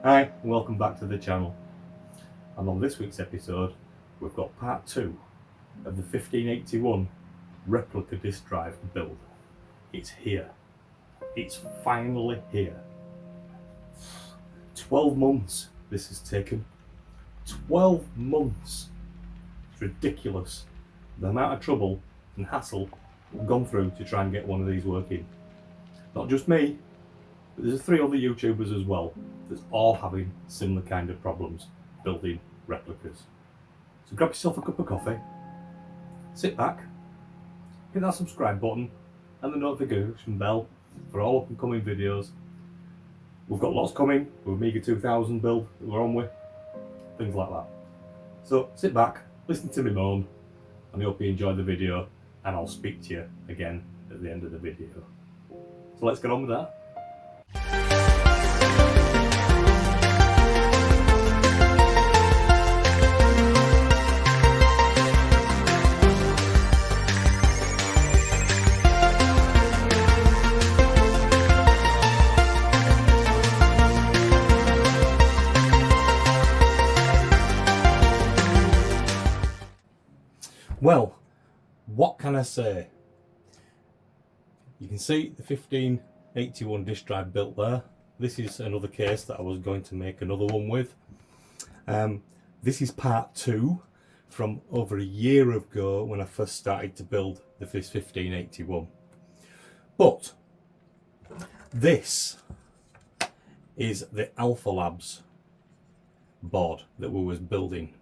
Hi, welcome back to the channel. And on this week's episode, we've got part 2 of the 1581 Replica disk drive build. It's here. It's finally here. 12 months this has taken. 12 months. It's ridiculous. The amount of trouble and hassle we've gone through to try and get one of these working. Not just me, but there's 3 other YouTubers as well that's all having similar kind of problems building replicas. So grab yourself a cup of coffee, sit back, hit that subscribe button and the notification bell for all up and coming videos. We've got lots coming with Amiga 2000 build that we're on with, things like that. So sit back, listen to me moan, and I hope you enjoy the video, and I'll speak to you again at the end of the video. So let's get on with that. Well, what can I say? You can see the 1581 disk drive built there. This is another case that I was going to make another one with. This is part 2 from over a year ago when I first started to build this 1581. But this is the Alpha Labs board that we was building.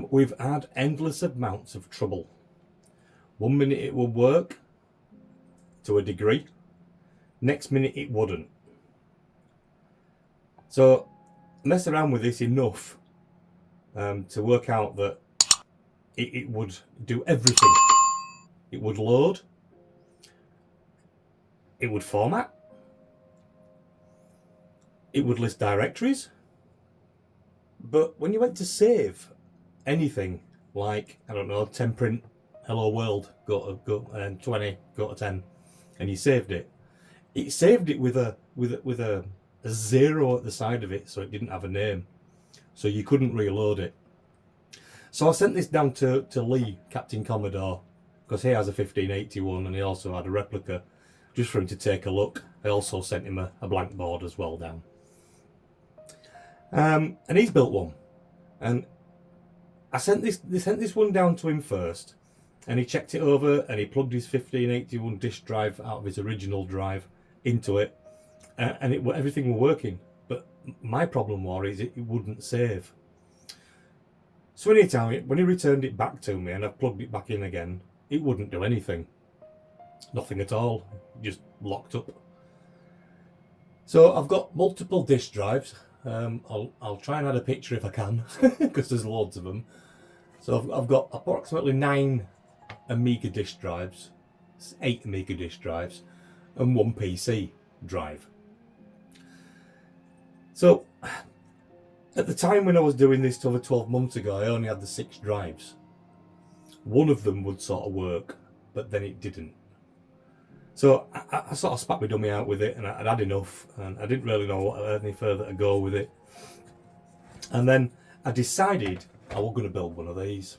We've had endless amounts of trouble. One minute it would work to a degree, next minute it wouldn't. So I messed around with this enough to work out that it would do everything. It would load, it would format, it would list directories, but when you went to save anything like, I don't know, 10 print hello world, go to 20, go to 10, and you saved it. It saved it with a 0 at the side of it, so it didn't have a name, so you couldn't reload it. So I sent this down to Lee, Captain Commodore, because he has a 1581 and he also had a replica, just for him to take a look. I also sent him a blank board as well down, and he's built one. And I sent this one down to him first, and he checked it over and he plugged his 1581 disk drive out of his original drive into it, and everything was working. But my problem was it wouldn't save. So anytime when he returned it back to me and I plugged it back in again, it wouldn't do anything. Nothing at all. Just locked up. So I've got multiple disk drives. I'll try and add a picture if I can, because there's loads of them. So I've got approximately 9 Amiga disk drives, 8 Amiga disk drives, and 1 PC drive. So at the time when I was doing this over 12 months ago, I only had the 6 drives. One of them would sort of work, but then it didn't. So I sort of spat my dummy out with it, and I'd had enough, and I didn't really know any further to go with it. And then I decided I was going to build one of these.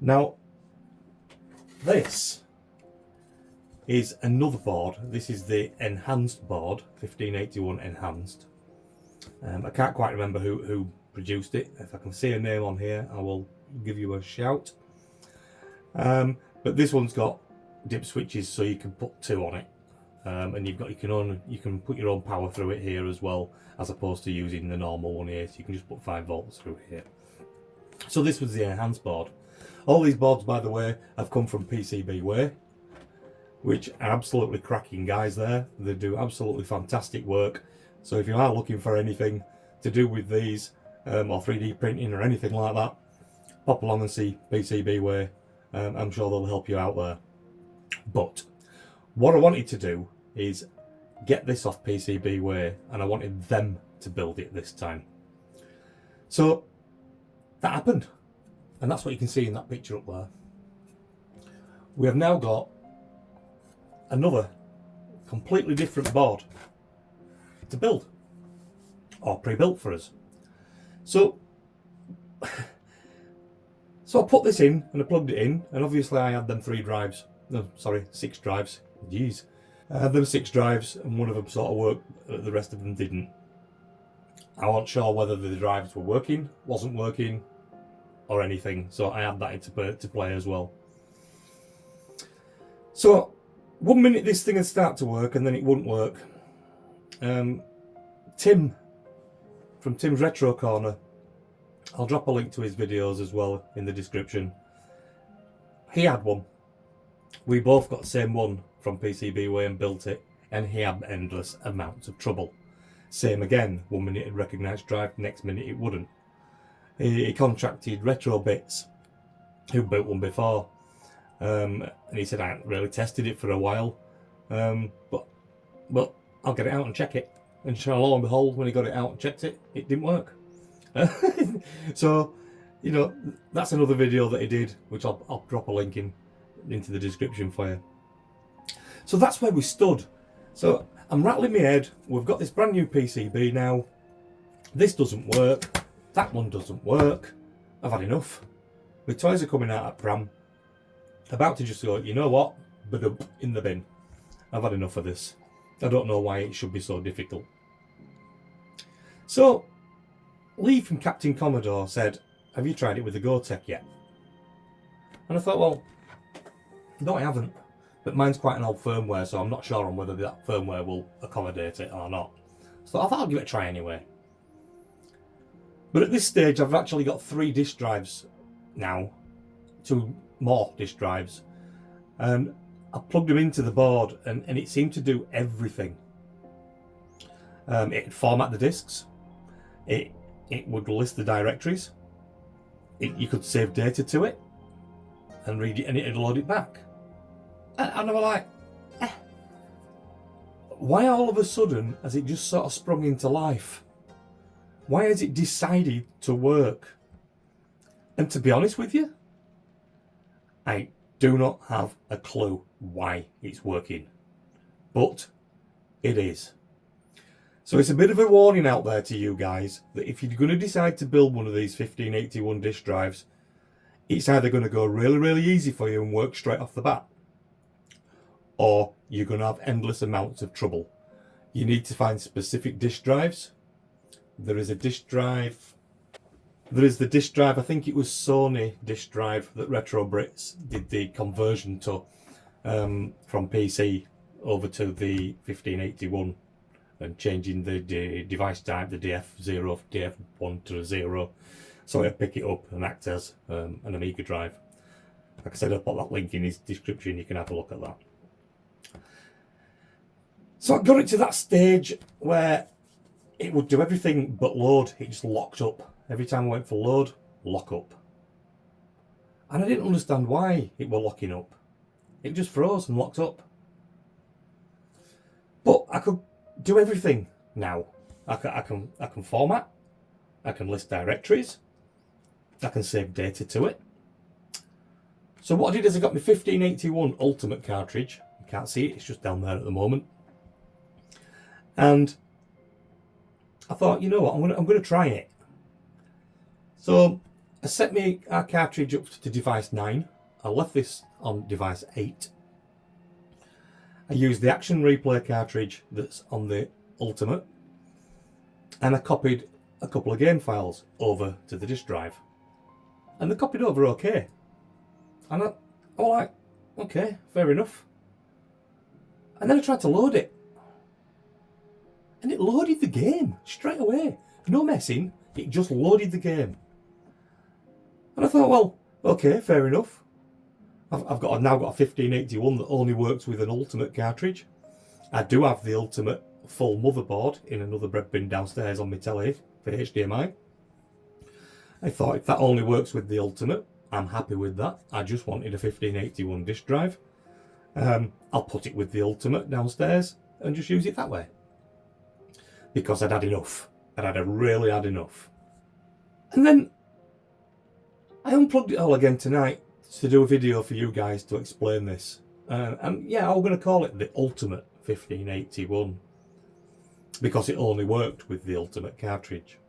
Now, this is another board. This is the enhanced board, 1581 enhanced. I can't quite remember who produced it. If I can see a name on here, I will give you a shout. But this one's got dip switches, so you can put 2 on it, and you can put your own power through it here as well, as opposed to using the normal one here. So you can just put 5 volts through here. So this was the enhanced board. All these boards, by the way, have come from pcbway, which are absolutely cracking guys there. They do absolutely fantastic work. So if you are looking for anything to do with these, or 3D printing or anything like that, pop along and see pcbway. I'm sure they'll help you out there. But what I wanted to do is get this off pcbway, and I wanted them to build it this time. So that happened, and that's what you can see in that picture up there. We have now got another completely different board to build, or pre-built for us. So I put this in and I plugged it in, and obviously I had them 6 drives. Jeez. I had them 6 drives, and one of them sort of worked, the rest of them didn't. I wasn't sure whether the drives were working, wasn't working, or anything, so I had that into play as well. So, one minute this thing would start to work, and then it wouldn't work. Tim, from Tim's Retro Corner, I'll drop a link to his videos as well in the description. He had one. We both got the same one from pcbway and built it, and he had endless amounts of trouble. Same again, 1 minute it recognised drive, next minute it wouldn't. He contracted Retro Bits, who built one before, and he said I hadn't really tested it for a while, but I'll get it out and check it. And lo and behold, when he got it out and checked it, it didn't work. So, you know, that's another video that he did, which I'll drop a link into the description for you. So that's where we stood. So I'm rattling my head. We've got this brand new PCB now. This doesn't work. That one doesn't work. I've had enough. My toys are coming out at pram. About to just go, you know what? Badump, in the bin. I've had enough of this. I don't know why it should be so difficult. So, Lee from Captain Commodore said, have you tried it with the Gotek yet? And I thought, well, no, I haven't. But mine's quite an old firmware, so I'm not sure on whether that firmware will accommodate it or not. So I thought I'll give it a try anyway. But at this stage, I've actually got 3 disk drives now. 2 more disk drives. And I plugged them into the board, and it seemed to do everything. It'd format the disks. It would list the directories. You could save data to it and read it, and it'd load it back. And I was like, why all of a sudden has it just sort of sprung into life? Why has it decided to work? And to be honest with you, I do not have a clue why it's working. But it is. So it's a bit of a warning out there to you guys that if you're going to decide to build one of these 1581 disk drives, it's either going to go really, really easy for you and work straight off the bat, or you're going to have endless amounts of trouble. You need to find specific disk drives. There is a disk drive. There is the disk drive, I think it was Sony disk drive that Retro Brits did the conversion to from PC over to the 1581 and changing the device type, the DF0, DF1 to 0, so I pick it up and act as an Amiga drive. Like I said, I'll put that link in his description, you can have a look at that. So I got it to that stage where it would do everything but load. It just locked up. Every time I went for load, lock up. And I didn't understand why it were locking up. It just froze and locked up. But I could do everything now. I can format. I can list directories. I can save data to it. So what I did is I got my 1581 Ultimate cartridge. You can't see it, it's just down there at the moment. And I thought, you know what, I'm going to try it. So I set our cartridge up to device 9. I left this on device 8. I used the Action Replay cartridge that's on the Ultimate, and I copied a couple of game files over to the disk drive. And they copied over okay. And I was like, okay, fair enough. And then I tried to load it. And it loaded the game straight away. No messing, it just loaded the game. And I thought, well, okay, fair enough. I've now got a 1581 that only works with an Ultimate cartridge. I do have the Ultimate full motherboard in another bread bin downstairs on my telly for HDMI. I thought if that only works with the Ultimate, I'm happy with that. I just wanted a 1581 disk drive. I'll put it with the Ultimate downstairs and just use it that way. Because I'd had enough. Really had enough. And then I unplugged it all again tonight to do a video for you guys to explain this. And yeah, I'm going to call it the Ultimate 1581. because it only worked with the Ultimate cartridge.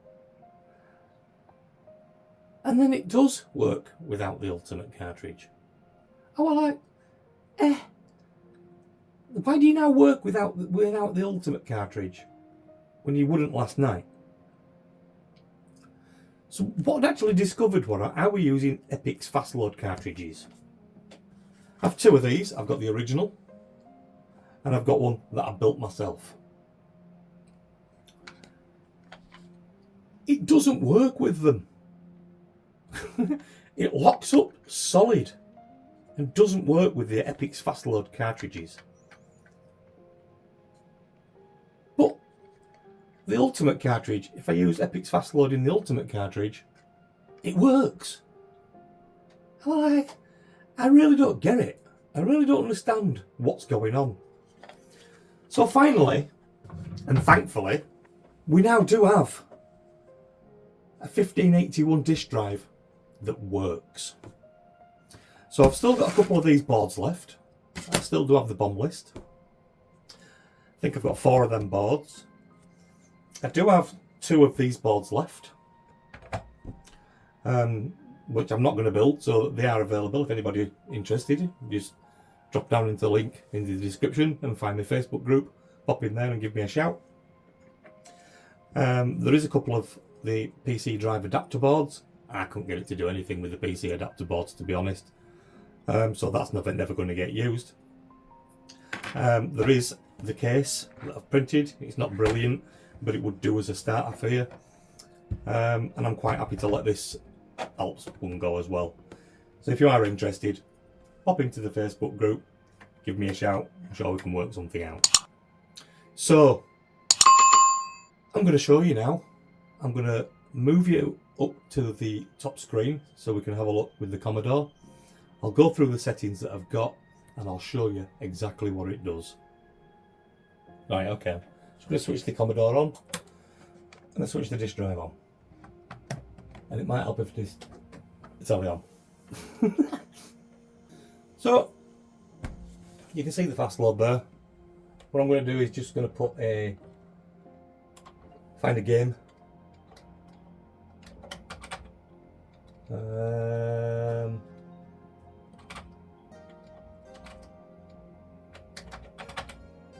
And then it does work without the Ultimate cartridge. I was like, why do you now work without the Ultimate cartridge when you wouldn't last night? So what I'd actually discovered was how we're using Epic's fast load cartridges. I have two of these. I've got the original and I've got one that I built myself. It doesn't work with them. It locks up solid and doesn't work with the Epic's fast load cartridges. But the Ultimate cartridge, if I use Epic's fast load in the Ultimate cartridge, it works. I'm like, I really don't get it. I really don't understand what's going on. So finally, and thankfully, we now do have a 1581 disk drive that works. So I've still got a couple of these boards left. I still do have the bomb list. I think I've got 4 of them boards. I do have 2 of these boards left, which I'm not going to build, so they are available if anybody interested. Just drop down into the link in the description and find my Facebook group, pop in there and give me a shout. There is a couple of the PC drive adapter boards. I couldn't get it to do anything with the PC adapter boards, to be honest, so that's never going to get used. There is the case that I've printed. It's not brilliant, but it would do as a starter for you, and I'm quite happy to let this Alps one go as well. So if you are interested, pop into the Facebook group, give me a shout. I'm sure we can work something out. So I'm going to show you now. I'm going to move you up to the top screen so we can have a look with the Commodore. I'll go through the settings that I've got and I'll show you exactly what it does. Right, okay. So I'm going to switch the Commodore on and I switch the disk drive on. And it might help if this it's only on. So you can see the fast load there. What I'm going to do is just going to find a game.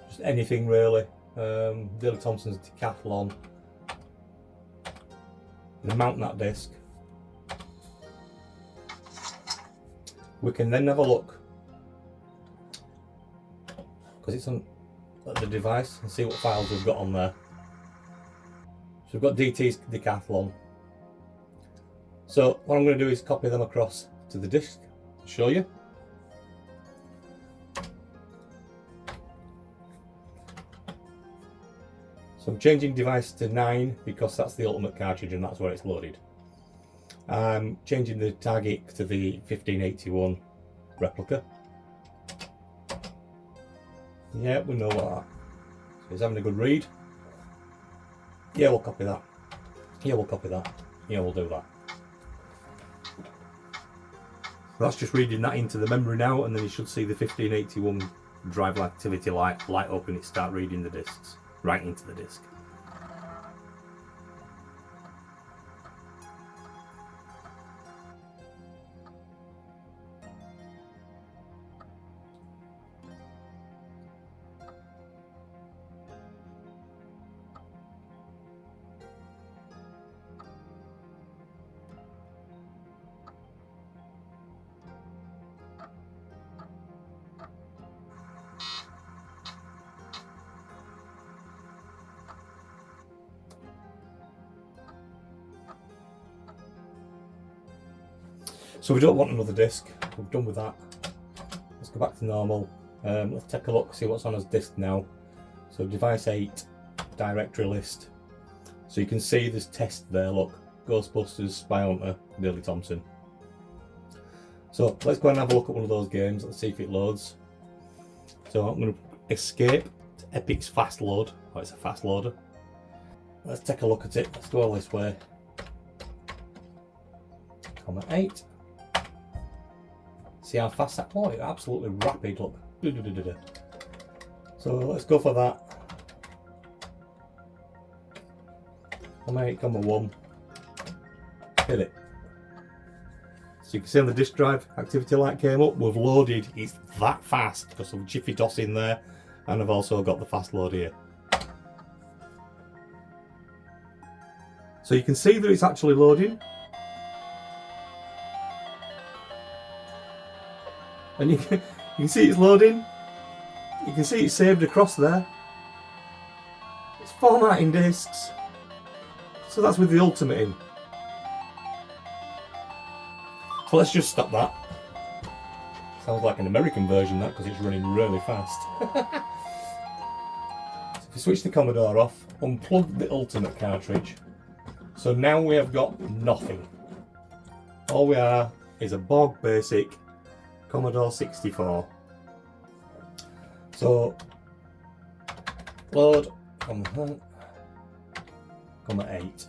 Just anything really. Daily Thompson's Decathlon. And mount that disc. We can then have a look, because it's on the device, and see what files we've got on there. So we've got DT's Decathlon. So what I'm going to do is copy them across to the disk to show you. So I'm changing device to 9 because that's the Ultimate cartridge and that's where it's loaded. I'm changing the target to the 1581 Replica. Yeah, we know what that. So he's having a good read. Yeah, we'll copy that. Yeah, we'll copy that. Yeah, we'll do that. That's just reading that into the memory now, and then you should see the 1581 drive activity light up and it start reading the discs right into the disk. So we don't want another disk. We're done with that. Let's go back to normal. Let's take a look, see what's on as disk now. So device 8, directory list. So you can see there's test there, look. Ghostbusters, Spy Hunter, Daily Thompson. So let's go and have a look at one of those games. Let's see if it loads. So I'm going to escape to Epic's fast load. Oh, it's a fast loader. Let's take a look at it. Let's go all this way. Comma 8. See how fast that? Oh, it's absolutely rapid. Look. So let's go for that. 8,1. Hit it. So you can see on the disk drive, activity light came up. We've loaded. It's that fast. Got some Jiffy DOS in there, and I've also got the fast load here. So you can see that it's actually loading. And you can see it's loading. You can see it's saved across there. It's formatting disks. So that's with the Ultimate in. So let's just stop that. Sounds like an American version, that, because it's running really fast. So if you switch the Commodore off, unplug the Ultimate cartridge. So now we have got nothing. All we are is a bog basic Commodore 64. So load, comma 8.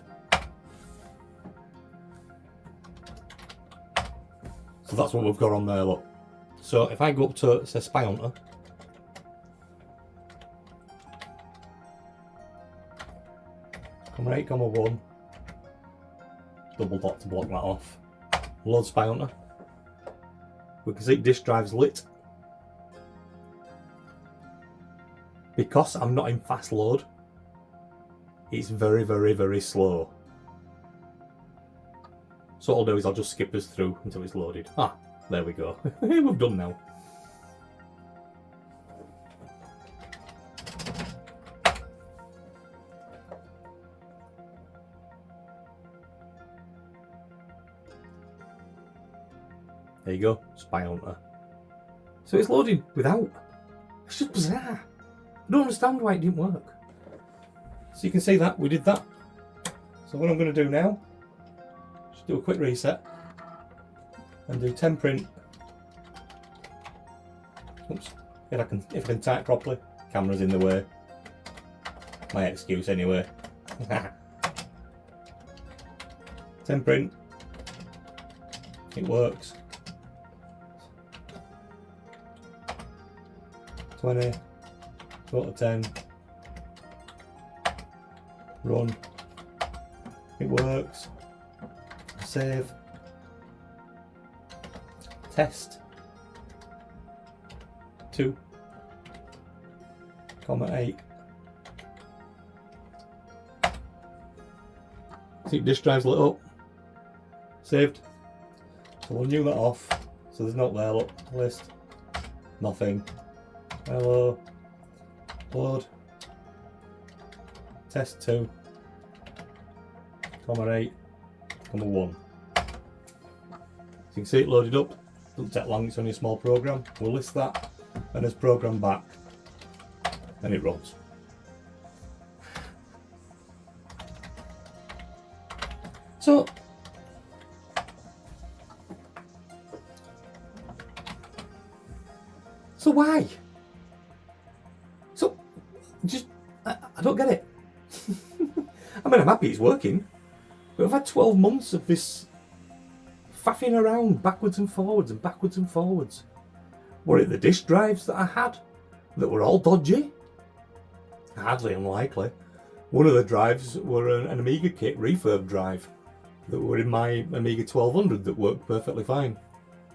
So that's what we've got on there, look. So if I go up to, say, Spy Hunter, comma 8, comma 1, double dot to block that off, load Spy Hunter, we can see disk drive's lit. Because I'm not in fast load, it's very, very, very slow. So what I'll do is I'll just skip us through until it's loaded. Ah, there we go. We've done now. There you go, Spy Hunter. So it's loading without. It's just bizarre. I don't understand why it didn't work. So you can see that, we did that. So what I'm going to do now, just do a quick reset and do 10 print. Oops, if I can type properly, camera's in the way. My excuse anyway. 10 print, it works. 20, go to 10, run, it works, save, test, 2, comma 8. See, disk drive's lit up, saved, so we'll new that off, so there's not there, look, list, nothing, hello, load, test 2, comma 8, comma 1. So you can see it loaded up, doesn't take long, it's only a small program. We'll list that, and as program back, and it runs. So why? So just I don't get it. I mean, I'm happy it's working, but I've had 12 months of this faffing around backwards and forwards and backwards and forwards. Were it the disk drives that I had that were all dodgy? Hardly unlikely. One of the drives were an Amiga kit refurb drive that were in my Amiga 1200 that worked perfectly fine,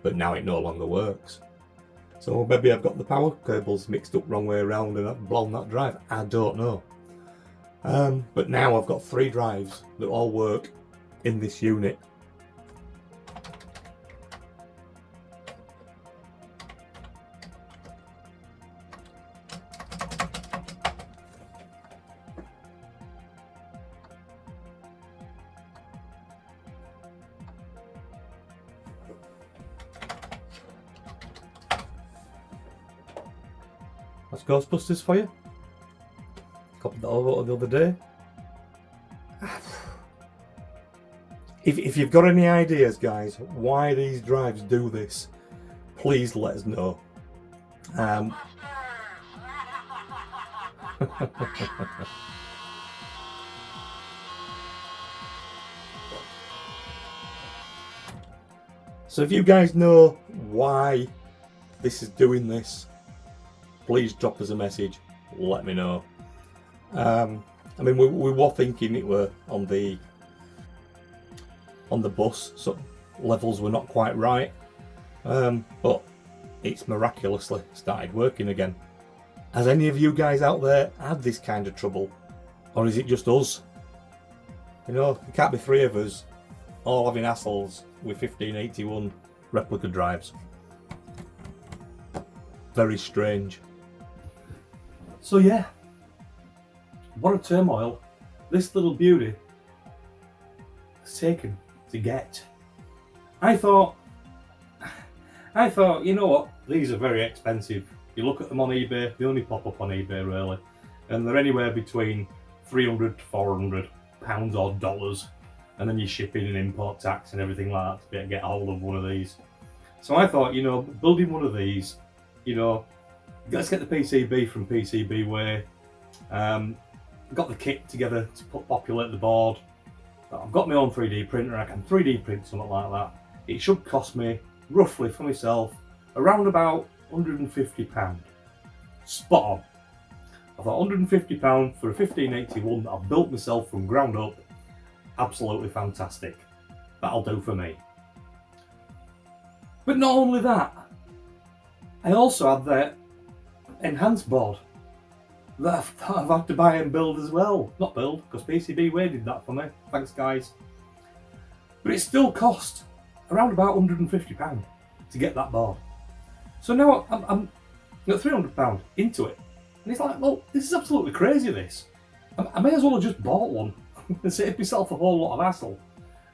but now it no longer works. So maybe I've got the power cables mixed up wrong way around and I've blown that drive. I don't know. But now I've got 3 drives that all work in this unit. That's Ghostbusters for you. Copied that over the other day. If you've got any ideas, guys, why these drives do this, please let us know. So if you guys know why this is doing this, please drop us a message, let me know. I mean, we were thinking it were on the bus, so levels were not quite right, but it's miraculously started working again. Has any of you guys out there had this kind of trouble, or is it just us? You know, there can't be three of us all having hassles with 1581 replica drives. Very strange. So yeah, what a turmoil this little beauty has taken to get. I thought, you know what, these are very expensive. You look at them on eBay, they only pop up on eBay really, and they're anywhere between 300 to 400 pounds or dollars, and then you shipping and import tax and everything like that to get a hold of one of these. So I thought, you know, building one of these, you know, let's get the PCB from pcbway. Got the kit together to populate the board. I've got my own 3D printer, I can 3D print something like that. It should cost me, roughly for myself, around about £150. Spot on. I thought £150 for a 1581 that I've built myself from ground up, absolutely fantastic. That'll do for me. But not only that, I also had the enhanced board that I've had to buy and build as well. Not build, because PCBway did that for me. Thanks guys. But it still cost around about £150 to get that board. So now I'm at £300 into it. And it's like, well, this is absolutely crazy, this. I may as well have just bought one and saved myself a whole lot of hassle.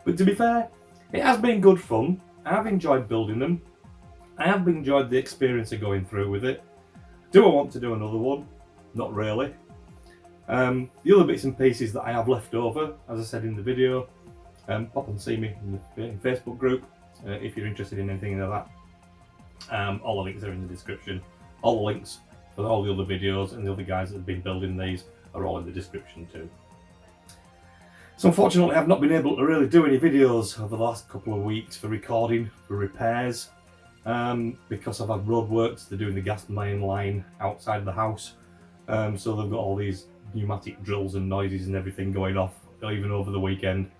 But to be fair, it has been good fun. I have enjoyed building them. I have enjoyed the experience of going through with it. Do I want to do another one? Not really. The other bits and pieces that I have left over, as I said in the video, pop and see me in the Facebook group if you're interested in anything like that. All the links are in the description. All the links for all the other videos and the other guys that have been building these are all in the description too. So unfortunately I've not been able to really do any videos over the last couple of weeks for recording, for repairs, because I've had roadworks. They're doing the gas main line outside the house. So they've got all these pneumatic drills and noises and everything going off, even over the weekend.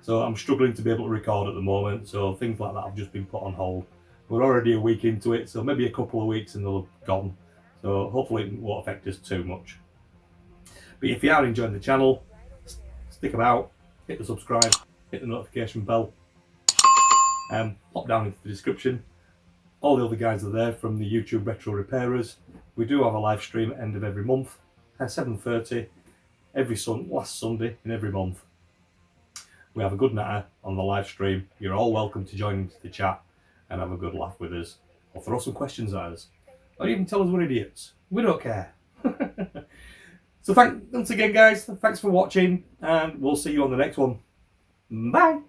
So I'm struggling to be able to record at the moment, so things like that have just been put on hold. We're already a week into it, so maybe a couple of weeks and they'll have gone. So hopefully it won't affect us too much. But if you are enjoying the channel, stick about, hit the subscribe, hit the notification bell, pop down into the description. All the other guys are there from the YouTube Retro Repairers. We do have a live stream at the end of every month at 7:30 every last Sunday in every month. We have a good natter on the live stream. You're all welcome to join into the chat and have a good laugh with us, or throw some questions at us, or even tell us we're idiots. We don't care. So once again guys, thanks for watching, and we'll see you on the next one. Bye!